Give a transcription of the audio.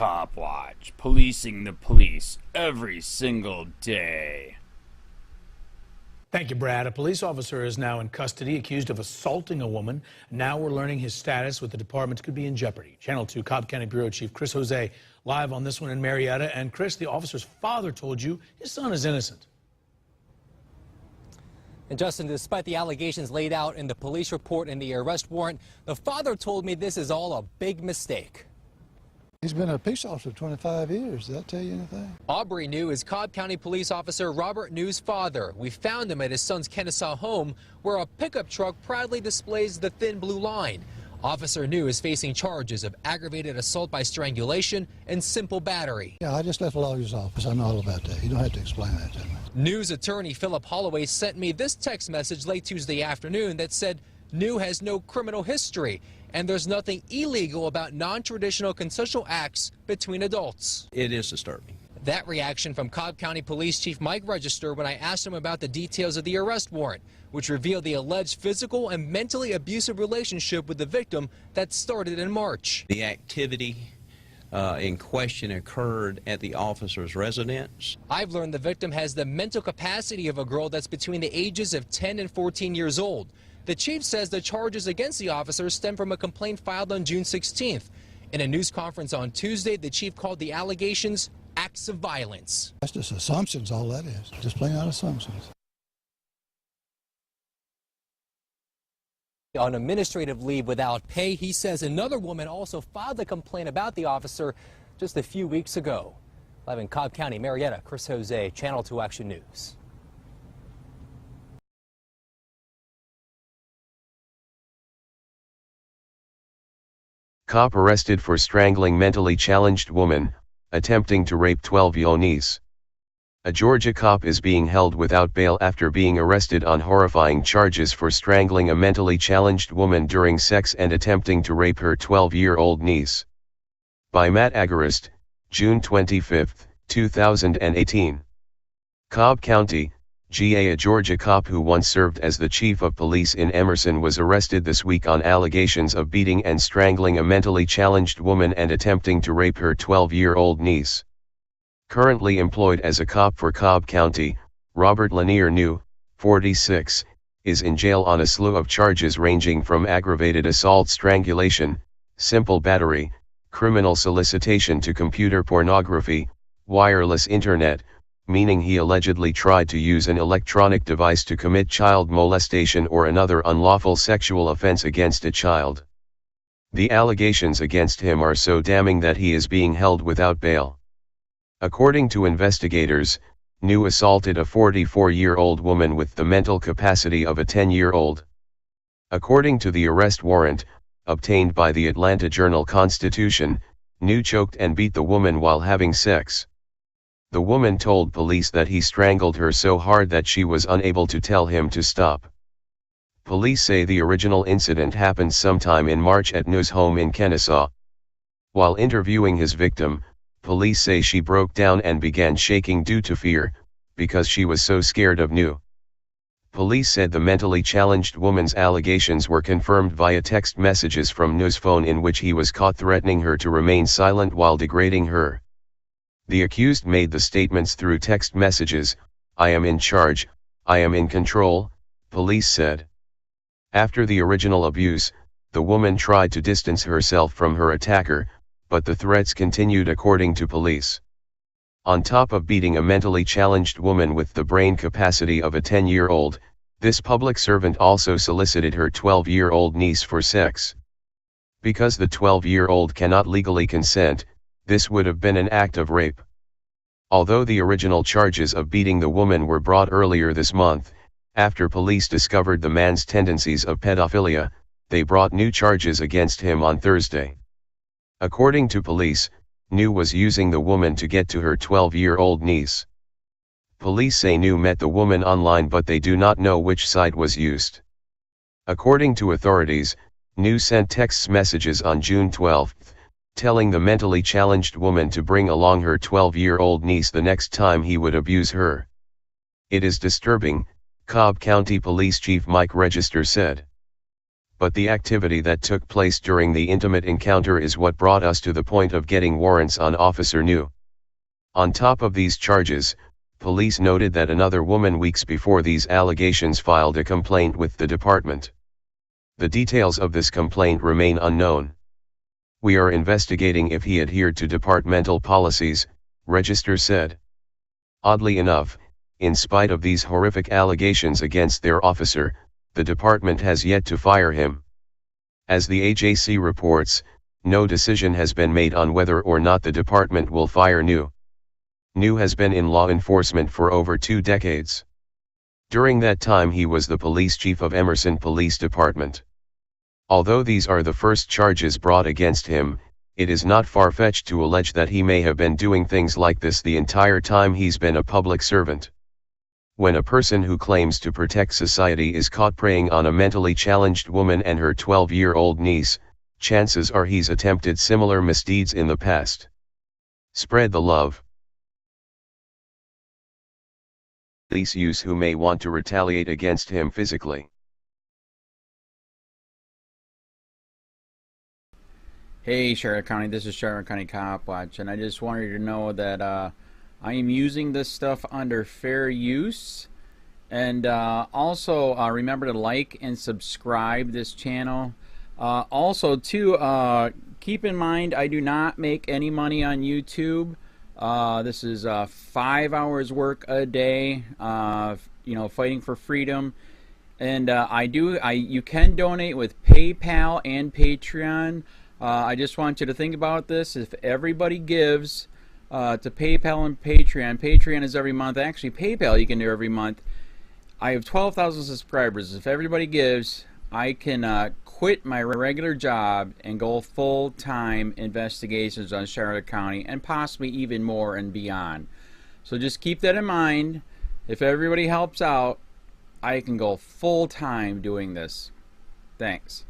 COPWATCH, policing the police every single day. Thank you, Brad. A police officer is now in custody accused of assaulting a woman. Now we're learning his status with the department could be in jeopardy. Channel 2 Cobb County Bureau Chief Chris Jose live on this one in Marietta. And Chris, the officer's father told you his son is innocent. And Justin, despite the allegations laid out in the police report and the arrest warrant, the father told me this is all a big mistake. He's been a peace officer for 25 years. Does that tell you anything? Aubrey New is Cobb County Police Officer Robert New's father. We found him at his son's Kennesaw home, where a pickup truck proudly displays the thin blue line. Officer New is facing charges of aggravated assault by strangulation and simple battery. Yeah, I just left the lawyer's office. I know all about that. You don't have to explain that to me. New's attorney Philip Holloway sent me this text message late Tuesday afternoon that said New has no criminal history and there's nothing illegal about non-traditional consensual acts between adults. It is disturbing. That reaction from Cobb County Police Chief Mike Register when I asked him about the details of the arrest warrant, which revealed the alleged physical and mentally abusive relationship with the victim that started in March. The activity in question occurred at the officer's residence. I've learned the victim has the mental capacity of a girl that's between the ages of 10 and 14 years old. The chief says the charges against the officers stem from a complaint filed on June 16th. In a news conference on Tuesday, the chief called the allegations acts of violence. That's just assumptions, all that is. Just plain out assumptions. On administrative leave without pay, he says another woman also filed a complaint about the officer just a few weeks ago. Live in Cobb County, Marietta, Chris Jose, Channel 2 Action News. Cop arrested for strangling mentally challenged woman, attempting to rape 12-year-old niece. A Georgia cop is being held without bail after being arrested on horrifying charges for strangling a mentally challenged woman during sex and attempting to rape her 12-year-old niece. By Matt Agarist, June 25, 2018. Cobb County, GA. A Georgia cop who once served as the chief of police in Emerson was arrested this week on allegations of beating and strangling a mentally challenged woman and attempting to rape her 12-year-old niece. Currently employed as a cop for Cobb County, Robert Lanier New, 46, is in jail on a slew of charges ranging from aggravated assault, strangulation, simple battery, criminal solicitation to computer pornography, wireless internet, meaning he allegedly tried to use an electronic device to commit child molestation or another unlawful sexual offense against a child. The allegations against him are so damning that he is being held without bail. According to investigators, New assaulted a 44-year-old woman with the mental capacity of a 10-year-old. According to the arrest warrant, obtained by the Atlanta Journal-Constitution, New choked and beat the woman while having sex. The woman told police that he strangled her so hard that she was unable to tell him to stop. Police say the original incident happened sometime in March at New's home in Kennesaw. While interviewing his victim, police say she broke down and began shaking due to fear, because she was so scared of New. Police said the mentally challenged woman's allegations were confirmed via text messages from New's phone in which he was caught threatening her to remain silent while degrading her. The accused made the statements through text messages, "I am in charge, I am in control," police said. After the original abuse, the woman tried to distance herself from her attacker, but the threats continued according to police. On top of beating a mentally challenged woman with the brain capacity of a 10-year-old, this public servant also solicited her 12-year-old niece for sex. Because the 12-year-old cannot legally consent, this would have been an act of rape. Although the original charges of beating the woman were brought earlier this month, after police discovered the man's tendencies of pedophilia, they brought new charges against him on Thursday. According to police, New was using the woman to get to her 12-year-old niece. Police say New met the woman online, but they do not know which site was used. According to authorities, New sent text messages on June 12, telling the mentally challenged woman to bring along her 12-year-old niece the next time he would abuse her. "It is disturbing," Cobb County Police Chief Mike Register said. but the activity that took place during the intimate encounter is what brought us to the point of getting warrants on Officer New. On top of these charges, police noted that another woman weeks before these allegations filed a complaint with the department. The details of this complaint remain unknown. We are investigating if he adhered to departmental policies, Register said. Oddly enough, in spite of these horrific allegations against their officer, the department has yet to fire him. As the AJC reports, no decision has been made on whether or not the department will fire New. New has been in law enforcement for over 2 decades. During that time he was the police chief of Emerson Police Department. Although these are the first charges brought against him, it is not far-fetched to allege that he may have been doing things like this the entire time he's been a public servant. When a person who claims to protect society is caught preying on a mentally challenged woman and her 12-year-old niece, chances are he's attempted similar misdeeds in the past. Spread the love. Police use who may want to retaliate against him physically. Hey Charlotte County, this is Charlotte County Cop Watch, and I just wanted you to know that I am using this stuff under fair use. And also remember to like and subscribe this channel. Also too, keep in mind I do not make any money on YouTube. This is 5 hours work a day, you know, fighting for freedom. And you can donate with PayPal and Patreon. I just want you to think about this. If everybody gives to PayPal and Patreon, Patreon is every month. Actually, PayPal you can do every month. I have 12,000 subscribers. If everybody gives, I can quit my regular job and go full-time investigations on Charlotte County and possibly even more and beyond. So just keep that in mind. If everybody helps out, I can go full-time doing this. Thanks.